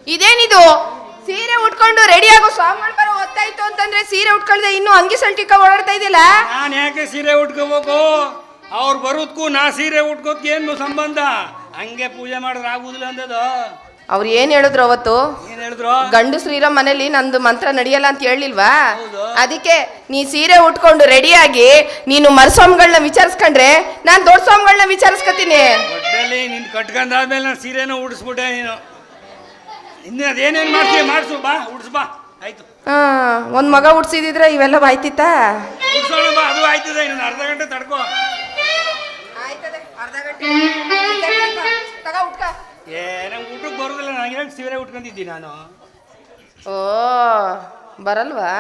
ಇದೇನಿದು ಸೀರೆ ಉಟ್ಕೊಂಡು ರೆಡಿ ಆಗೋ ಸ್ವಾಮಿಗಳು ಬರೋ ಹೊತ್ತಾಯ್ತು ಅಂತಂದ್ರೆ ಸೀರೆ ಉಟ್ಕೊಳ್ದೆ ಇನ್ನು ಅಂಗಿ ಸಲ್ಟಿಕ ಓಡಾಡ್ತಾ ಇದೆಯಲ್ಲ. ನಾನು ಯಾಕೆ ಸೀರೆ ಉಟ್ಕೋಬೇಕು? ಅವ್ರು ಬರೋದಕ್ಕೂ ನಾ ಸೀರೆ ಉಟ್ಕೋಕ್ ಏನು ಸಂಬಂಧ? ಹಂಗೆ ಪೂಜೆ ಮಾಡಿದ್ರೆ ಆಗುದಿಲ್ಲ ಅಂದದು. ಅವ್ರು ಏನ್ ಹೇಳಿದ್ರು ಅವತ್ತು? ಏನ್ ಹೇಳಿದ್ರು? ಗಂಡಸ್ರು ಇರೋ ಮನೇಲಿ ನಂದು ಮಂತ್ರ ನಡೆಯಲ್ಲ ಅಂತ ಹೇಳಿಲ್ವಾ? ಅದಕ್ಕೆ ನೀ ಸೀರೆ ಉಟ್ಕೊಂಡು ರೆಡಿಯಾಗಿ ನೀನು ಮರಸ್ವಾಮಿಗಳನ್ನ ವಿಚಾರಿಸ್ಕೊಂಡ್ರೆ ನಾನ್ ದೊಡ್ಡ ಸ್ವಾಮಿಗಳನ್ನ ವಿಚಾರಿಸ್ಕೊತೀನಿ. ಒಟ್ಟಲ್ಲಿ ನಿನ್ ಕಟ್ಕೊಂಡಾದ್ಮೇಲೆ ನಾನು ಸೀರೆನೂ ಉಡಿಸ್ಬಿಟ್ಟೆ. ನೀನು ಇನ್ನು ಅದೇನೇನು ಮಾಡ್ತೀಯ ಮಾಡಿಸು, ಬಾ ಉಡ್ಸು ಬಾ. ಆಯ್ತು. ಒಂದ್ ಮಗ ಉಡ್ಸಿದಿದ್ರೆ ಇವೆಲ್ಲ ಆಯ್ತಿತ್ತ? ಉಡ್ಸೋಣ ಬಾ, ಅದು ಆಯ್ತದೆ. ಇನ್ನು ಅರ್ಧ ಗಂಟೆ ತಡ್ಕೋ. ಅರ್ಧ ಗಂಟೆ ನಂಗೆ ಊಟಕ್ಕೆ ಬರೋದಿಲ್ಲ. ನನಗೆ ಸೀರೆ ಉಟ್ಕೊಂಡಿದ್ದೀನಿ ನಾನು. ಓ ಬರಲ್ವಾ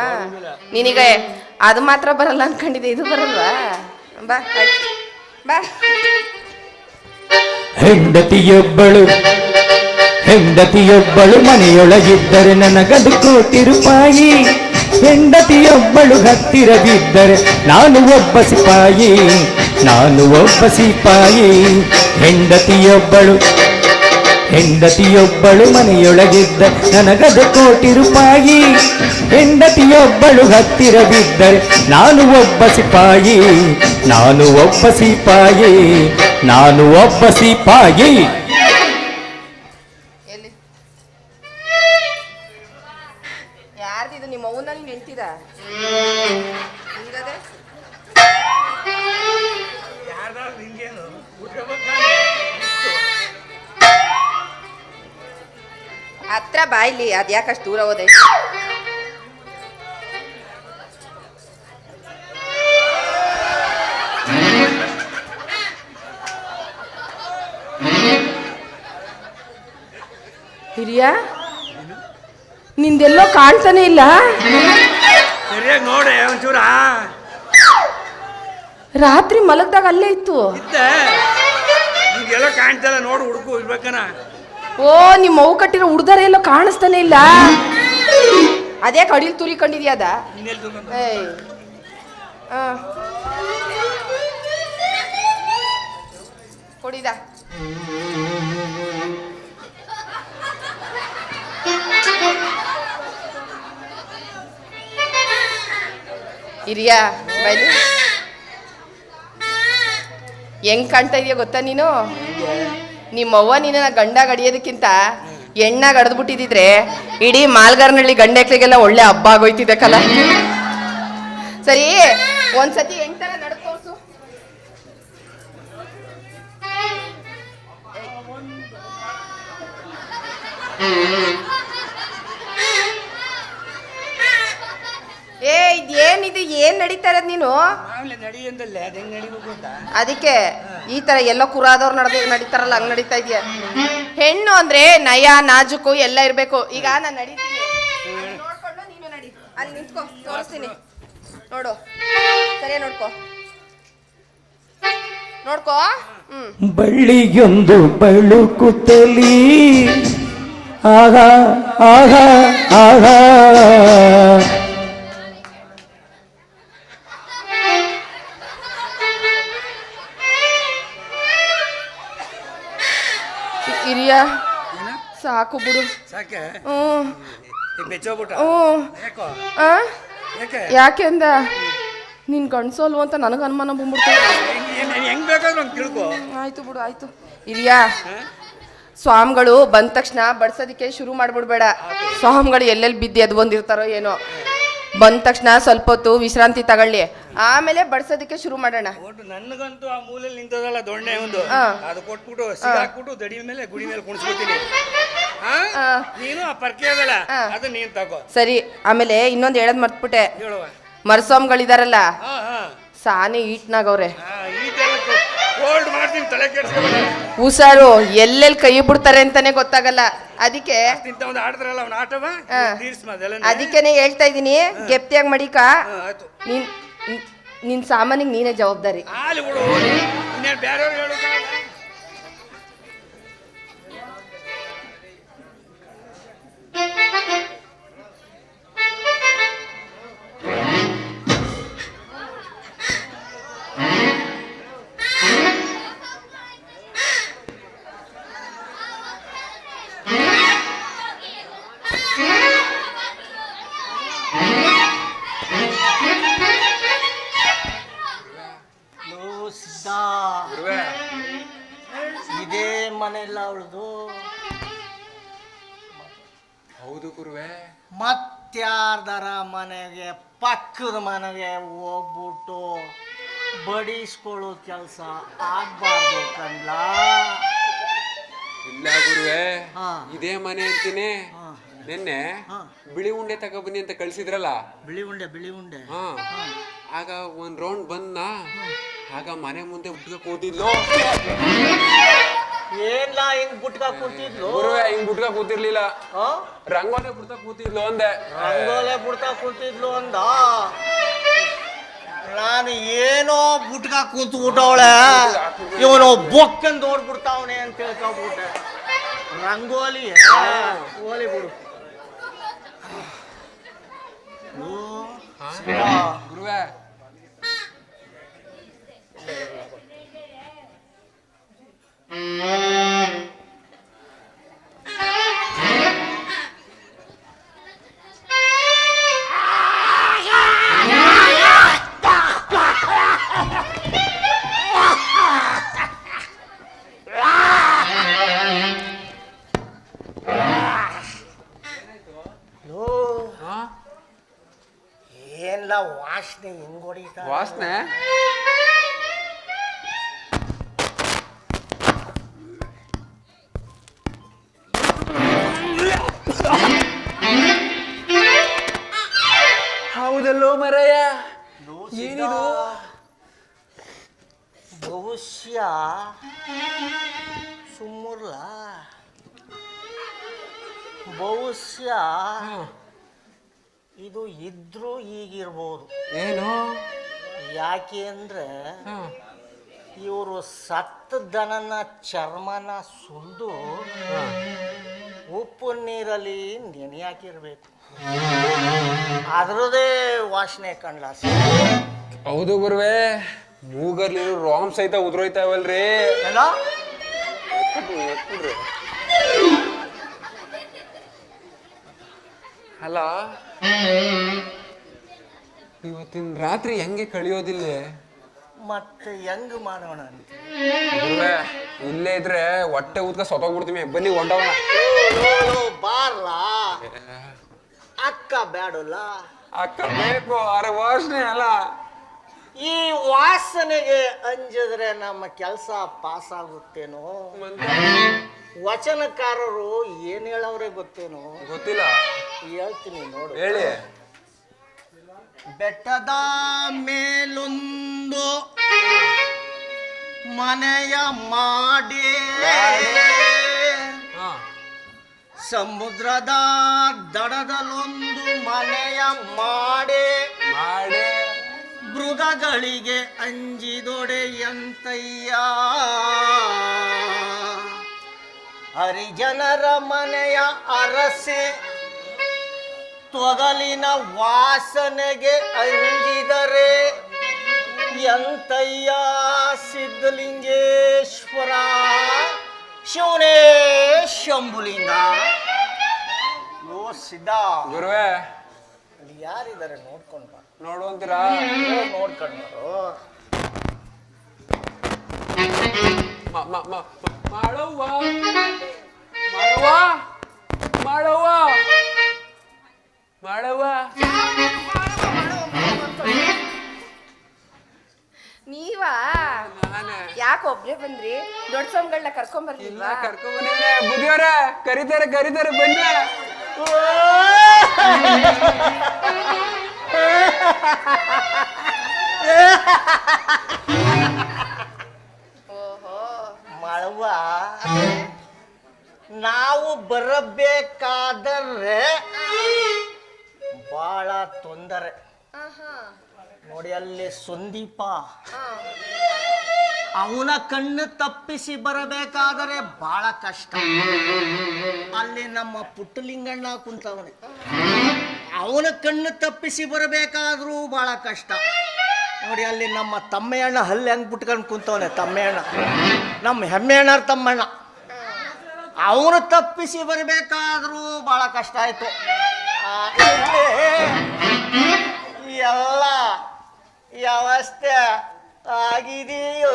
ನಿನಗ? ಅದು ಮಾತ್ರ ಬರಲ್ಲ ಅನ್ಕೊಂಡಿದ್ದೆ, ಇದು ಬರಲ್ವಾ? ಬಾ ಬಾ. ಹೆಂಡತಿಯೊಬ್ಬಳು ಮನೆಯೊಳಗಿದ್ದರೆ ನನಗದು ಕೋಟಿ ರೂಪಾಯಿ. ಹೆಂಡತಿಯೊಬ್ಬಳು ಹತ್ತಿರ ಬಿದ್ದರೆ ನಾನು ಒಬ್ಬ ಸಿಪಾಯಿ. ಹೆಂಡತಿಯೊಬ್ಬಳು ಮನೆಯೊಳಗಿದ್ದ ನನಗದು ಕೋಟಿ ರೂಪಾಯಿ. ಹೆಂಡತಿಯೊಬ್ಬಳು ಹತ್ತಿರ ಬಿದ್ದರೆ ನಾನು ಒಬ್ಬ ಸಿಪಾಯಿ. ಯಾರ್ದಿದು? ನಿಮ್ಮ ಅವ್ವನ ನಿಂಗೆ ಹೇಳ್ತಿದ? ಹತ್ರ ಬಾಯ್ಲಿ, ಅದ್ಯಾಕಷ್ಟು ದೂರ ಹೋದೆ? ಹಿರಿಯ ನಿಂದೆಲ್ಲೋ ಕಾಣ್ತಾನೆ ಇಲ್ಲ. ಸರಿಯಾಗಿ ನೋಡೆ ಒಂಚೂರ. ರಾತ್ರಿ ಮಲಗ್ದಾಗ ಅಲ್ಲೇ ಇತ್ತು. ನಿಂಗೆಲ್ಲ ಕಾಣ್ತಲ್ಲ, ನೋಡು ಹುಡುಕು ಇರ್ಬೇಕನ. ಓ ನಿಮ್ಮ ಮಗು ಕಟ್ಟಿರೋ ಉಡ್ದಾರ ಎಲ್ಲೋ ಕಾಣಿಸ್ತಾನೆ ಇಲ್ಲ. ಅದೇ ಕಡಿಲ್ ತುರಿಕೊಂಡಿದ್ಯಾದ? ಕೊಡಿದ ಹಿರಿಯ ಬೈಲಿ. ಹೆಂಗ್ ಕಾಣ್ತಾ ಇದೆಯಾ ಗೊತ್ತಾ ನೀನು? ನಿಮ್ಮವ್ವ ನಿನ್ನ ಗಂಡ ಗಡಿಯೋದಕ್ಕಿಂತ ಎಣ್ಣಾಗ ಗಡ್ದ್ಬಿಟ್ಟಿದ್ರೆ ಇಡೀ ಮಾಲ್ಗಾರ್ನಳ್ಳಿ ಗಂಡೆಕ್ಳಿಗೆಲ್ಲ ಒಳ್ಳೆ ಹಬ್ಬ ಆಗೋಯ್ತಿದೆ ಕಲ. ಸರಿ ಒಂದ್ಸತಿ ಹೆಂಗ್ ತರ ನಡ್ಕೋಸು. ಇದೇನಿದು? ಏನ್ ನಡೀತಾ ಇರೋದ್ ನೀನು? ಅದಕ್ಕೆ ಈ ತರ ಎಲ್ಲ ಕುರಾದವ್ರು ನಡೀತಾರಲ್ಲ ಹಂಗ್ ನಡೀತಾ ಇದೆಯಾ? ಹೆಣ್ಣು ಅಂದ್ರೆ ನಯ ನಾಜುಕು ಎಲ್ಲ ಇರ್ಬೇಕು. ಈಗ ನಾನು ನಡೀತೀನಿ, ನೋಡ್ಕೊಂಡು ನೀನು ನಡಿ. ಅಲ್ಲಿ ನಿಂತ್ಕೋ, ತೋರಿಸ್ತೀನಿ ನೋಡು. ಸರಿಯಾ ನೋಡ್ಕೋ. ಬಳ್ಳಿಯೊಂದು ಬಳುಕುತ್ತಲಿ ಆಹಾ ಆಹಾ ಆಹಾ. ಹಿರಿಯ ಸಾಕು ಬಿಡು. ಯಾಕೆ ಅಂದ? ನೀನ್ ಗಂಡ್ಸೋಲ್ವ ಅಂತ ನನಗೆ ಅನುಮಾನ ಬಂದ್ಬಿಡ್ತು. ಆಯ್ತು ಬಿಡು ಆಯ್ತು. ಹಿರಿಯ ಸ್ವಾಮಿಗಳು ಬಂದ ತಕ್ಷಣ ಬಡ್ಸೋದಿಕ್ಕೆ ಶುರು ಮಾಡ್ಬಿಡ್ಬೇಡ. ಸ್ವಾಮಿಗಳು ಎಲ್ಲೆಲ್ಲಿ ಬಿದ್ದು ಎದ್ದು ಬಂದಿರ್ತಾರೋ ಏನೋ. ಬಂದ ತಕ್ಷಣ ಸ್ವಲ್ಪ ಹೊತ್ತು ವಿಶ್ರಾಂತಿ ತಗೊಳ್ಳಿ, ಆಮೇಲೆ ಬಡ್ಸೋದಿಕ್ಕೆ ಶುರು ಮಾಡೋಣ. ನನಗಂತೂ ಆ ಮೂಲೆಯಲ್ಲಿ ನಿಂತದಲ್ಲ ದೊಣ್ಣೆ ಒಂದು, ಅದು ಕೊಟ್ಬಿಟ್ಟು ಸಿಗಾಕ್ಬಿಟ್ಟು ದಡಿ ಮೇಲೆ ಗುಡಿ ಮೇಲೆ ಕುಣಿಸ್ಬಿಡ್ತೀನಿ. ನೀನು ಆ ಪರ್ಕೆ ಅದಲ್ಲ ಅದು ನೀನ್ ತಗೋ. ಸರಿ. ಆಮೇಲೆ ಇನ್ನೊಂದು ಹೇಳದ್ ಮರ್ತ್ಬಿಟ್ಟೆ. ಮರಸ್ವಾಮಿಗಳಿದಾರಲ್ಲ ಸಾನಿ ಈಟ್ನಾಗವ್ರೆ. ಹುಷಾರು, ಎಲ್ಲೆಲ್ಲಿ ಕೈ ಬಿಡ್ತಾರೆ ಅಂತಾನೆ ಗೊತ್ತಾಗಲ್ಲ. ಅದಕ್ಕೆ ಅದಕ್ಕೇನೆ ಹೇಳ್ತಾ ಇದೀನಿ, ಗೆಪ್ತಿಯಾಗಿ ಮಡಿಕ. ನಿನ್ ಸಾಮಾನಿಗೆ ನೀನೇ ಜವಾಬ್ದಾರಿ. ಅವಳದು? ಹೌದು ಗುರುವೆ. ಮತ್ಯಾರ್ದರ ಮನೆಗೆ ಪಕ್ಕದ ಮನೆಗೆ ಹೋಗ್ಬಿಟ್ಟು ಬಡಿಸ್ಕೊಳ್ಳೋ ಕೆಲಸ ಆಗ್ಬಾರ್ದು ಕಣ್ಲ. ಇಲ್ಲ ಗುರುವೆ, ಹಾ. ಇದೇ ಮನೆ ಅಂತೀನಿ. ಹಾ. ನಿನ್ನೆ ಹಾ. ಬಿಳಿ ಉಂಡೆ ತಗೊಬನ್ನಿ ಅಂತ ಕಳ್ಸಿದ್ರಲ್ಲ. ಬಿಳಿ ಉಂಡೆ ಹಾ. ಆಗ ಒಂದ್ ರೌಂಡ್ ಬಂದ, ಆಗ ಮನೆ ಮುಂದೆ ಹುಡ್ಗ ಕೂತಿದ್ಲು. ಏನ್ಲ ಹಿಂಗ್ ಬುಟ್ಕ ಕೂತಿದ್ಲು? ಗುರುವೆ ಹಿಂಗ್ ಬಿಟ್ಕ ಕೂತಿರ್ಲಿಲ್ಲ, ರಂಗೋಲೆ ಬಿಡ್ತಾ ಕೂತಿದ್ಲು ಅಂದೆ. ರಂಗೋಲೆ ಬಿಡ್ತಾ ಕೂತಿದ್ಲು ಅಂದ. ನಾನು ಏನೋ ಬುಟ್ಕ ಕೂತ್ಬಿಟ್ಟವಳೆ, ಇವನು ಬೊಕ್ಕನ್ ನೋಡ್ಬಿಡ್ತಾವನೆ ಅಂತ ತಿಳ್ಕೊಬಿಟ್ಟೆ. ರಂಗೋಲಿ ಗೋಲಿ ಬಿಡು. ಗುರುವೆ ಏನ್ಲ ವಾಸನೆ ಹಿಂಗ್ ಹೊಡಿತಾ? ವಾಸನೆ ಹೌದಲ್ಲೋ ಮರಯ್ಯ, ಏನಿದು? ಬಹುಶಃ ಸುಮ್ಮರ್ಲ, ಬಹುಶಃ ಇದು ಇದ್ರೂ ಈಗಿರ್ಬೋದು. ಏನು? ಯಾಕೆ ಅಂದ್ರೆ ಇವರು ಸತ್ತ ದನನ ಚರ್ಮನ ಸುಲಿದು ಉಪ್ಪು ನೀರಲ್ಲಿ ನೆನೆ ಹಾಕಿರ್ಬೇಕು. ಅದ್ರದೇ ವಾಸನೆ ಕಣ್ಲ. ಹೌದು ಗುರುವೆ, ಮೂಗರ್ಲಿ ರೋಮ್ ಸಹಿತ ಉದ್ರೋಯ್ತಾವಲ್ರಿ. ಎಲ್ಲ ಅಲ್ಲ, ಇವತ್ತಿನ ರಾತ್ರಿ ಹೆಂಗೆ ಕಳಿಯೋದಿಲ್ಲ? ಮತ್ತೆ ಹೆಂಗ್ ಮಾಡೋಣ ಅಂತ ಗುರುವೆ, ಇಲ್ಲೇ ಇದ್ರೆ ಹೊಟ್ಟೆ ಊದ್ಕ ಸೊತೋಗ್ಬಿಡ್ತೀವಿ. ಬನ್ನಿ ಹೊಂಟೋಣ. ಬಾರ್ಲ ಅಕ್ಕ ಬ್ಯಾಡಲ್ಲ. ಅಕ್ಕ ಬೇಕು, ಅರೆ ವಾಸನೆ ಅಲ್ಲ. ಈ ವಾಸನೆಗೆ ಅಂಜಿದ್ರೆ ನಮ್ಮ ಕೆಲಸ ಪಾಸ್ ಆಗುತ್ತೇನೋ? ವಚನಕಾರರು ಏನ್ ಹೇಳವ್ರೆ ಗೊತ್ತೇನೋ? ಗೊತ್ತಿಲ್ಲ, ಹೇಳ್ತೀನಿ ನೋಡು. ಹೇಳಿ. ಬೆಟ್ಟದ ಮೇಲೊಂದು ಮನೆಯ ಮಾಡಿ, ಸಮುದ್ರದ ದಡದಲ್ಲೊಂದು ಮನೆಯ ಮಾಡಿ, ಮೃಗಗಳಿಗೆ ಅಂಜಿದೊಡೆಯಂತಯ್ಯ. ಹರಿಜನರ ಮನೆಯ ಅರಸೆ ತೊಗಲಿನ ವಾಸನೆಗೆ ಅಂಜಿದರೆ ಎಂತಯ್ಯ. ಸಿದ್ಧಲಿಂಗೇಶ್ವರ ಶಿವನೇ ಶಂಭುಲಿಂಗ. ಓ ಸಿದ್ಧ ಗುರುವೆ, ಅಲ್ಲಿ ಯಾರಿದ್ದಾರೆ ನೋಡ್ಕೊಂಡು ಬಾ. ನೋಡು ಅಂತೀರಾ? ನೋಡ್ಕೊಂಡು ಮಾಡವ್ವ ಮಾಡವ್ವ ಮಾಡವ್ವ ಮಾಡವ್ವ. ನೀವಾ? ನಾನೇ. ಯಾಕೆ ಒಬ್ರೇ ಬಂದ್ರಿ? ದೊಡ್ಡ ಸ್ವಾಮಿಗಳನ್ನ ಕರ್ಕೊಂಡ್ ಇಲ್ಲ, ಬರ್ಲಿಲ್ವಾ? ಕರ್ಕೊಂಡ್ ಬಂದಿದ್ರೆ ಬುದ್ಧಿಯವರೇ ಕರೀತಾರೆ ಬನ್ನಿ. ಓಹೋ, ಮಳವ ನಾವು ಬರಬೇಕಾದರೆ ಬಹಳ ತೊಂದರೆ ನೋಡಿ. ಅಲ್ಲಿ ಸಂದೀಪ ಅವನ ಕಣ್ಣು ತಪ್ಪಿಸಿ ಬರಬೇಕಾದರೆ ಬಹಳ ಕಷ್ಟ. ಅಲ್ಲಿ ನಮ್ಮ ಪುಟ್ಟಲಿಂಗಣ್ಣ ಕುಂತವನೆ, ಅವನ ಕಣ್ಣು ತಪ್ಪಿಸಿ ಬರಬೇಕಾದ್ರೂ ಬಹಳ ಕಷ್ಟ ನೋಡಿ. ಅಲ್ಲಿ ನಮ್ಮ ತಮ್ಮೆಯಣ್ಣ ಹಲ್ಲಿ ಹೆಂಗ್ ಬಿಟ್ಕೊಂಡು ಕುಂತವನೆ, ತಮ್ಮೆಯಣ್ಣ ನಮ್ಮ ಹೆಮ್ಮೆಯಣ್ಣರ ತಮ್ಮಣ್ಣ, ಅವನು ತಪ್ಪಿಸಿ ಬರಬೇಕಾದ್ರೂ ಬಹಳ ಕಷ್ಟ ಆಯ್ತು. ಎಲ್ಲ ವ್ಯವಸ್ಥೆ ಆಗಿದೆಯೋ?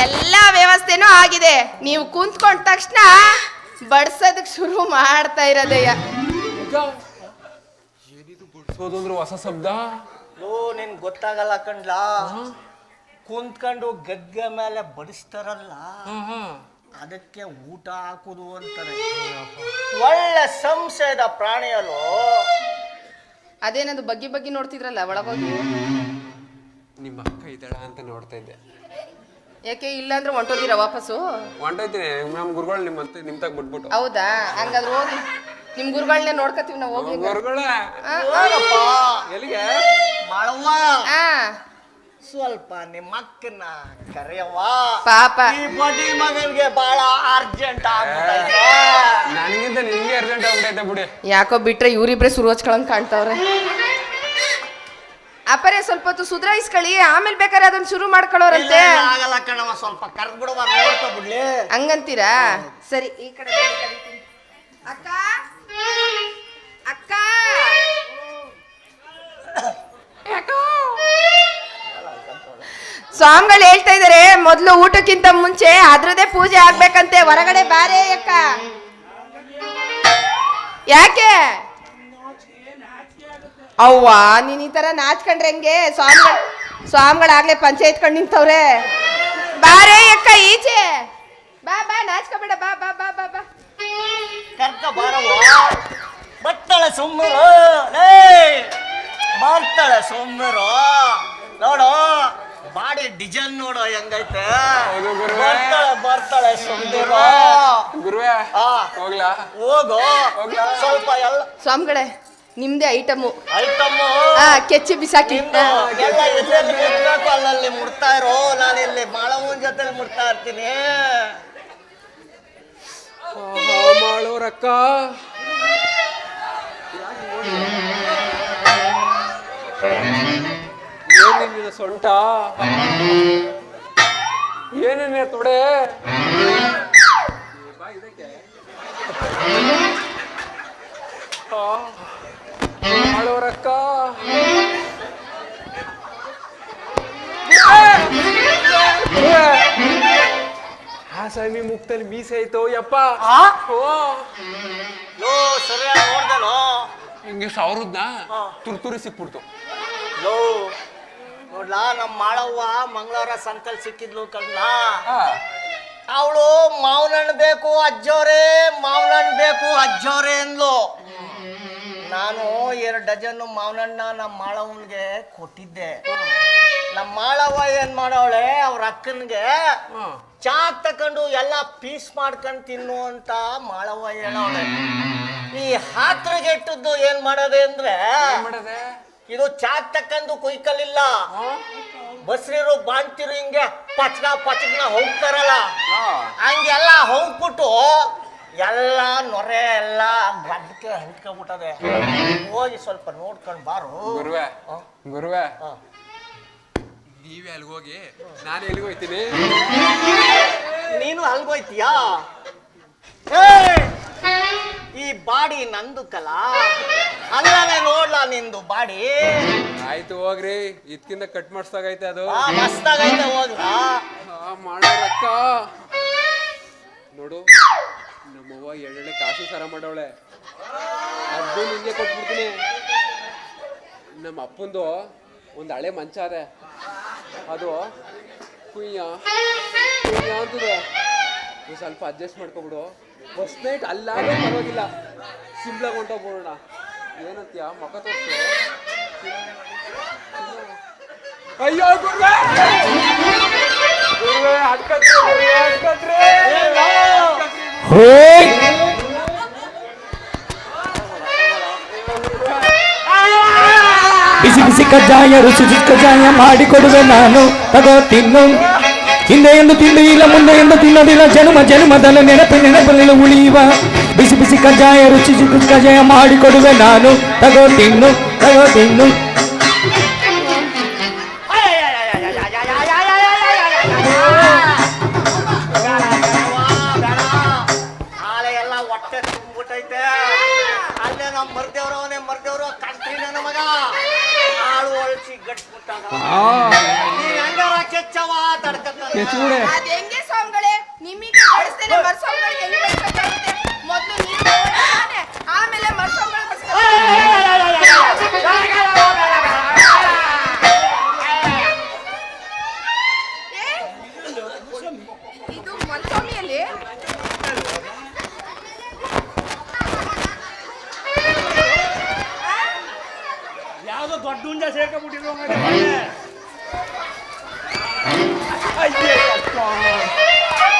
ಎಲ್ಲ ವ್ಯವಸ್ಥೆನೂ ಆಗಿದೆ. ನೀವು ಕುಂತ್ಕೊಂಡ ತಕ್ಷಣ ಬಡ್ಸೋದಕ್ ಶುರು ಮಾಡ್ತಾ ಇರೋದಯ್ಯ. ಏನಿದು ಬಡ್ಸೋದು ಅಂದ್ರೆ ಹೊಸ ಶಬ್ದ. ಲೋ ನಿನ್ ಗೊತ್ತಾಗಲ್ಲ ಕಣ್ಲಾ, ಕುಂತ್ಕೊಂಡು ಗದ್ದೆ ಮೇಲೆ ಬಡಿಸ್ತಾರಲ್ಲ ಅದಕ್ಕೆ ಊಟ ಹಾಕುದು ಅಂತಾರೆ. ಒಳ್ಳೆ ಸಂಶಯದ ಪ್ರಾಣಿಯಲ್ಲೋ. ಅದೇನದು ಬಗ್ಗಿ ಬಗ್ಗಿ ನೋಡ್ತಿದ್ರಲ್ಲ ಒಳಗೋಗಿ. ನಿಮ್ಮ ಅಕ್ಕ ಇದ್ದಾಳ ಅಂತ ನೋಡ್ತಾ ಇದ್ದೆ. ಯಾಕೆ ಇಲ್ಲಾಂದ್ರೆ ಹೊಂಟೋದಿರ ವಾಪಸ್ಸು? ಹೊಂಟೈತೀನಿ ನಮ್ಮ ಗುರುಗಳು ನಿಮ್ ತಗ ಬಿಟ್ಬಿಟ್ಟು. ಹೌದಾ? ಹಂಗಾದ್ರೆ ಹೋಗಿ ನಿಮ್ ಗುರುಗಳನ್ನೇ ನೋಡ್ಕತೀವಿ ನಾವು. ಹೋಗಿ ಗುರುಗಳ ಎಲ್ಲಿಗೆ? ಮಾಡವ್ವ ಆ ಸ್ವಲ್ಪ ನಿಮ್ಮ ಅಕ್ಕನ ಕರೆಯವ್ವ. ಪಾಪ ಈ ಬಡ್ಡಿ ಮಗನ್ಗೆ ಬಹಳ ಅರ್ಜೆಂಟ್ ಆಗ್ಬಿಟ್ಟೈತೆ. ನನಗಿಂತ ನಿನ್ಗೆ ಅರ್ಜೆಂಟ್ ಆಗ್ಬಿಟ್ಟೈತೆ ಬಿಡಿ. ಯಾಕೋ ಬಿಟ್ರೆ ಇವ್ರಿಬ್ರೆ ಶುರು ಹಚ್ಕೊಳಂಗ್ ಕಾಣ್ತಾವ್ರೆ. ಅಪ್ಪರೇ ಸ್ವಲ್ಪ ಹೊತ್ತು ಸುಧಾರಿಸ್ಕೊಳ್ಳಿ, ಆಮೇಲೆ ಬೇಕಾದ್ರೆ ಅದನ್ನ ಶುರು ಮಾಡ್ಕೊಳ್ಳೋರಂತೆ. ಆಗಲ್ಲ ಕಣವ, ಸ್ವಲ್ಪ ಕರ್ದ್ ಬಿಡುವ, ನೋಡ್ಕೊ ಬಿಡ್ಲಿ. ಹಂಗಂತೀರಾ? ಸರಿ, ಈ ಕಡೆ ಕರೀತೀನಿ. ಅಕ್ಕ ಅಕ್ಕ ಸ್ವಾಮಿಗಳು ಹೇಳ್ತಾ ಇದಾರೆ ಮೊದ್ಲು ಊಟಕ್ಕಿಂತ ಮುಂಚೆ ಅದ್ರದೇ ಪೂಜೆ ಆಗ್ಬೇಕಂತೆ. ಹೊರಗಡೆ ಬಾರೇ ಅಕ್ಕ. ಯಾಕೆ ಅವ್ವ ನೀನ್ ಈ ತರ ನಾಚ್ಕೊಂಡ್ರೆ ಹೆಂಗೆ? ಸ್ವಾಮಿಗಳಾಗ್ಲೇ ಪಂಚಾಯತ್ ಕಂಡು ನಿಂತವ್ರೆ. ಬಾರೇ ಅಕ್ಕ ಈಚೆ ಬಾ ಬಾ, ನಾಚ್ಕೋಬೇಡ, ಬಾ ಬಾ ಬಾ ಬಾ ಬಾ. ಕರ್ಕ ಬಾರವ್ವ. ಬರ್ತಾಳೆ ಸುಮ್ಮರು, ಬರ್ತಾಳೆ ಸುಮ್ಮರು. ನೋಡು ಬಾಡಿ ಡಿಸೈನ್ ನೋಡು ಹೆಂಗೈತೆ. ಬರ್ತಾಳೆ ಸುಮ್ಮರು. ಗುರುವೇ ಹೋಗ್ಲಾ? ಹೋಗು ಸ್ವಲ್ಪ. ಎಲ್ಲ ಸ್ವಾಮಿಗಳೇ ನಿಮ್ದೇ ಐಟಮು. ಐಟಮ್ಮು ಕೆಚ್ಚಿ ಬಿಸಾಕಿ. ಎಲ್ಲ ಎಲ್ಲೆಲ್ಲಿ ಮುಟ್ಬೇಕು ಅಲ್ಲಲ್ಲಿ ಮುಡ್ತಾ ಇರೋ. ನಾನು ಇಲ್ಲಿ ಮಾಳವನ್ ಜೊತೆ ಮುಡ್ತಾ ಇರ್ತೀನಿ. ಮಾಡೋರಕ್ಕ ಏನಿಲ್ಲ ಸೊಂಟ, ಏನೇನೆ ತೊಡೆ ಮಾಡೋರಕ್ಕ. ಸ್ವಾಮಿ ಮುಕ್ತಲ್ಲಿ ಮೀಸೆ ಐತೋ ಯಪ್ಪ. ಲೋ ಸರಿಯಾಗಿ ನೋಡ್ದಲೋ, ಹಿಂಗೆ ಸಾವಿರದ್ನ ತುರ್ತುರಿ ಸಿಕ್ಬಿಡ್ತು. ಲೋ ನೋಡ್ಲಾ, ನಮ್ಮ ಮಾಳವ್ವ ಮಂಗಳವಾರ ಸಂತಲ್ ಸಿಕ್ಕಿದ್ಲು ಕಣ್ಣ. ಅವಳು ಮಾವನಣ್ಣು ಬೇಕು ಅಜ್ಜೋರೆ, ಮಾವನಣ್ಣು ಬೇಕು ಅಜ್ಜೋರೆ ಅಂದ್ಲು. ನಾನು 2 ಡಜನ್ ಮಾವನಣ್ಣ ನಮ್ಮ ಮಾಳವನ್ಗೆ ಕೊಟ್ಟಿದ್ದೆ. ನಮ್ಮ ಮಾಳವ್ವ ಏನ್ ಮಾಡವಳೆ, ಅವ್ರ ಅಕ್ಕನ್ಗೆ ಚಾ ತಕೊಂಡು ಎಲ್ಲ ಪೀಸ್ ಮಾಡ್ಕೊಂಡು ತಿನ್ನು ಅಂತ ಮಾಳವ್ವ ಹೇಳವಳೆ. ಈ ಹಾತ್ರಗೆಟ್ಟದ್ದು ಏನ್ ಮಾಡೋದೆ ಅಂದ್ರೆ, ಇದು ಚಾ ತಕ್ಕಂದು ಕುಯ್ಕಲಿಲ್ಲ, ಬಸ್ರಿರು ಬಾಣ್ತಿರು ಹಿಂಗೆ ಪಚ್ನ ಹೋಗ್ತಾರಲ್ಲ, ಹಂಗೆಲ್ಲ ಹೋಗ್ಬಿಟ್ಟು ಎಲ್ಲ ನೊರೆ ಎಲ್ಲ ಗಡ್ಡಕ್ಕೆ ಹಂಚ್ಕೊಂಡ್ಬಿಟ್ಟದೆ. ಹೋಗಿ ಸ್ವಲ್ಪ ನೋಡ್ಕೊಂಡ್ ಬಾರು. ಗುರುವೆ ನೀವೇ ಅಲ್ಗೋಗಿ, ನಾನು ಎಲ್ಲಿಗೆ ಹೋಗ್ತೀನಿ? ನೀನು ಅಲ್ಗೋಯ್ತೀಯಾ? ಈ ಬಾಡಿ ನಂದು ಕಲ ಅಲ್ಲೇ ನೋಡ್ಲಾ ನಿಂದು ಬಾಡಿ. ಆಯ್ತು ಹೋಗ್ರಿ, ಇದ್ಕಿಂತ ಕಟ್ ಮಾಡಿಸ್ದಾಗೈತೆ ಅದು. ಮಸ್ತಾಗೈತೆ ಹೋಗ್ಲಾ. ಮಾಡೋರಕ್ಕ ನೋಡು, ನಮ್ಮವ್ವ 2 ಕಾಸು ಸರ ಮಾಡವಳೆ, ಅದು ನಿಂಗೆ ಕೊಟ್ಬಿಡ್ತೀನಿ. ನಮ್ಮ ಅಪ್ಪಂದು ಒಂದು ಹಳೆ ಮಂಚ ಅದೆ, ಅದು ಕುಯ್ಯ ಅಂತದೆ. ನೀವು ಸ್ವಲ್ಪ ಅಡ್ಜಸ್ಟ್ ಮಾಡ್ಕೊಬಿಡು. ಫಸ್ಟ್ ನೈಟ್ ಅಲ್ಲಾಗ ಪರವಾಗಿಲ್ಲ, ಸಿಂಪ್ಲಾಗಿ ಹೊಂಟೋಗ್ಬಿಡೋಣ. ಏನಂತೀಯ? ಮಕ ತೋರಿಸು. ಅಯ್ಯೋ ಗುರುವೆ, ಹಡ್ಕತ್ರಿ. ಹೋಯ್ ಬಿಸಿ ಬಿಸಿ ಕಜ್ಜಾಯ, ರುಚಿ ಕಜ್ಜಾಯ ಮಾಡಿಕೊಡುವೆ ನಾನು, ತಗೋ ತಿನ್ನು. ಹಿಂದೆ ಎಂದು ತಿನ್ನಲಿಲ್ಲ, ಮುಂದೆ ಎಂದು ತಿನ್ನೋದಿಲ್ಲ, ಜನ್ಮದಲ್ಲಿ ನೆನಪಲ್ಲಿ ಉಳಿಯುವ ಬಿಸಿ ಬಿಸಿ ಕಜ್ಜಾಯ, ರುಚಿ ಕಜ್ಜಾಯ ಮಾಡಿಕೊಡುವೆ ನಾನು, ತಗೋ ತಿನ್ನು. ಹಾಲೆ ಎಲ್ಲ ಹೊಟ್ಟೆ ತುಂಬಿಟ್ಟೈತೆ. ಅಲ್ಲೇ ನಮ್ಮ ಮರ್ದೇವ್ರು ಕಂಟ್ರಿ ನನ್ನ ಮಗ ಹಾಳು ಹೊಳ್ಸಿ ಗಟ್ಬಿಟ್ಟಾಗ. ನೀನ್ ಹಂಗಾರ ಕೆಚ್ಚವ ತಡ್ಕತ್ತಾನೆ. ಕೆಚ್ಚುಗುಡೆ ಅದ್ ಹೆಂಗೆ ಸ್ವಾಮಿಗಳೇ ನಿಮಗೆ ಬಡಿಸ್ತೇನೆ ಮರ್ಸ್ವಾಮಿಗಳಿಗೆ ಹೆಂಗ್ ಬಡಿಸಕ್ಕಾಗುತ್ತೆ? ಮೊದ್ಲು ನೀವು ತಾನೆ, ಆಮೇಲೆ ಮರ್ಸ್ವಾಮಿಗಳು ಇದು ಮಲ್ಸ್ವಾಮಿಯಲ್ಲಿ ಯಾವ್ದೋ ದೊಡ್ಡ ಹುಂಜ ಸೇರ್ಕೊಂಡ್ಬಿಟ್ಟಿರೋ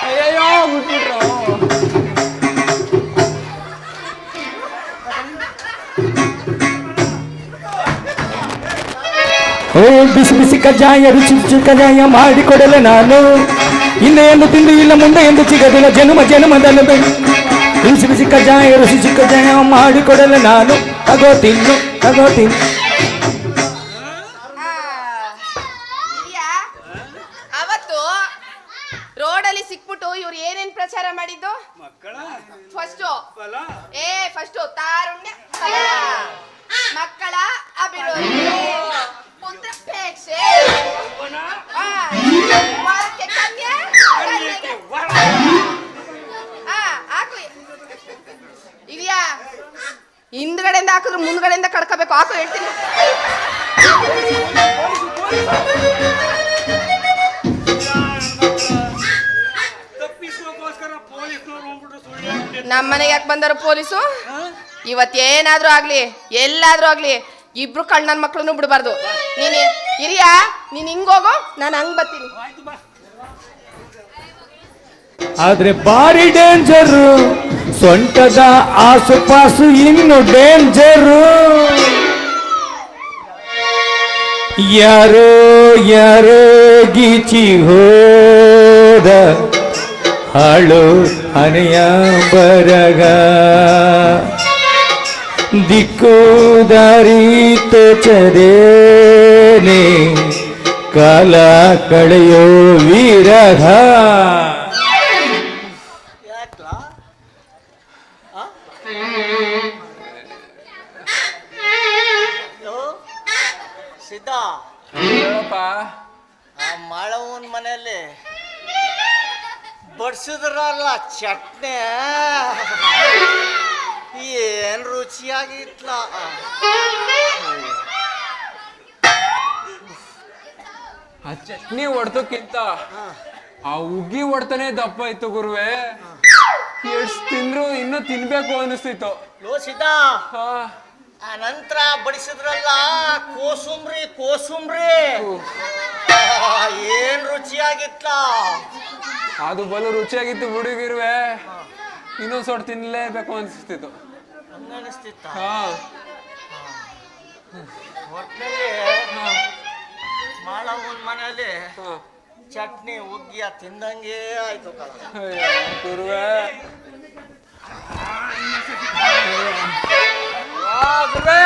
ಅಯ್ಯಯ್ಯೋ ಬಿಟ್ಬಿಟ್ರು. ಓ ಬಿಸಿ ಬಿಸಿ ಕಜ್ಜಾಯ ರುಚಿ ರುಚಿ ಕಜ್ಜಾಯ ಮಾಡಿಕೊಡಲೆ ನಾನು ಹಿಂದೆ ಎಂದು ತಿಂದು ಇಲ್ಲ ಮುಂದೆ ಎಂದು ಸಿಗದಿಲ್ಲ ಜನ್ಮ ಜನ್ಮದಲ್ಲಿ ಬಿಸಿ ಬಿಸಿ ಕಜ್ಜಾಯ ರುಚಿ ಕಜ್ಜಾಯ ಮಾಡಿಕೊಡಲೆ ನಾನು ತಗೋ ತಿನ್ನು. ಹಿರಿಯ, ಅವತ್ತು ರೋಡಲ್ಲಿ ಸಿಕ್ಬಿಟ್ಟು ಇವ್ರು ಏನೇನ್ ಪ್ರಚಾರ ಮಾಡಿದ್ದು? ಮಕ್ಕಳ ಫಸ್ಟ್ ಫಲ ಫಸ್ಟ್ ತಾರುಣ್ಯ ಫಲ, ಮಕ್ಕಳ ಅಭಿವೃದ್ಧಿ, ಪುತ್ರಾಪೇಕ್ಷೆ, ವರಕ್ಕೆ ಕನ್ಯೆ, ಕನ್ಯೆಗೆ ವರ. ಹಾಕು ಇದೆಯಾ? ಹಿಂದ್ಗಡೆಯಿಂದ ಹಾಕಿದ್ರು ಮುಂದ್ಗಡೆಯಿಂದ ಕಡ್ಕೋಬೇಕು. ಹಾಕು ಹೇಳ್ತೀನಿ. ತಪ್ಪಿಸೋಕೋಸ್ಕರ ಪೊಲೀಸ್ನವ್ರು ಹೋಗ್ಬಿಟ್ರು ಸುಳ್ಳು. ನಮ್ಮನೆಗೆ ಯಾಕೆ ಬಂದರು ಪೊಲೀಸು? ಇವತ್ತೇನಾದ್ರೂ ಆಗ್ಲಿ ಎಲ್ಲಾದ್ರೂ ಆಗ್ಲಿ ಇಬ್ರು ಕಣ್ಣನ್ ಮಕ್ಳನ್ನು ಬಿಡಬಾರ್ದು. ನೀನ್ ಹಿರಿಯ, ನೀನ್ ಹಿಂಗೋಗು, ನಾನು ಹಂಗ್ ಬರ್ತೀನಿ. ಆಯ್ತು ಬಾ. ಆದ್ರೆ ಬಾರಿ ಡೇಂಜರು, ಸೊಂಟದ ಆಸುಪಾಸು ಇನ್ನು ಡೇಂಜರು. ಯಾರೋ ಯಾರೋ ಗೀಚಿ ಹೋದ ಹಾಳು ಹನೆಯ ಬರಗ, ದಿಕ್ಕು ದಾರಿ ತೋಚದೇನೆ ಕಾಲ ಕಳೆಯೋ ವಿರಹ. ಯಾಕ್ಲ ಸಿದ್ಧ ಹೇಳಪ್ಪ. ಆ ಮಾಳವನ್ ಮನೆಯಲ್ಲಿ ಬಡ್ಸಿದ್ರಲ್ಲ ಚಟ್ನಿ ಏನ್ ರುಚಿಯಾಗಿತ್ಲ. ಆ ಚಟ್ನಿ ಹೊಡ್ದಕ್ಕಿಂತ ಆ ಉಗ್ಗಿ ಹೊಡ್ತಾನೆ ದಪ್ಪ ಇತ್ತು ಗುರುವೆ. ಎಷ್ಟ್ ತಿಂದ್ರು ಇನ್ನೂ ತಿನ್ಬೇಕು ಅನಿಸ್ತಿತ್ತು. ಲೋ ಸಿದ್ಧ, ಹಾ ಆ ನಂತರ ಬಡಿಸಿದ್ರಲ್ಲ ಕೋಸುಂಬ್ರಿ ಏನ್ ರುಚಿಯಾಗಿತ್ಲ. ಅದು ಬಲು ರುಚಿಯಾಗಿತ್ತು ಹುಡುಗಿರುವೆ. ಇನ್ನೊಂದ್ ಸೊಟ್ಟು ತಿನ್ಲೇಬೇಕು ಅನಿಸ್ತಿತ್ತು. ಹಂಗನಿಸ್ತಿತ್ತ. ಹಾ ಒಟ್ಟಿನಲ್ಲಿ ಮಾಳವನ್ ಮನೆಯಲ್ಲಿ ಹಾ. ಚಟ್ನಿ ಉಗ್ಗಿಯ ತಿಂದಂಗೆ ಆಯ್ತು ಕಣ. ಅಯ್ಯೋ, ಗುರುವೆ. ಗುರುವೆ.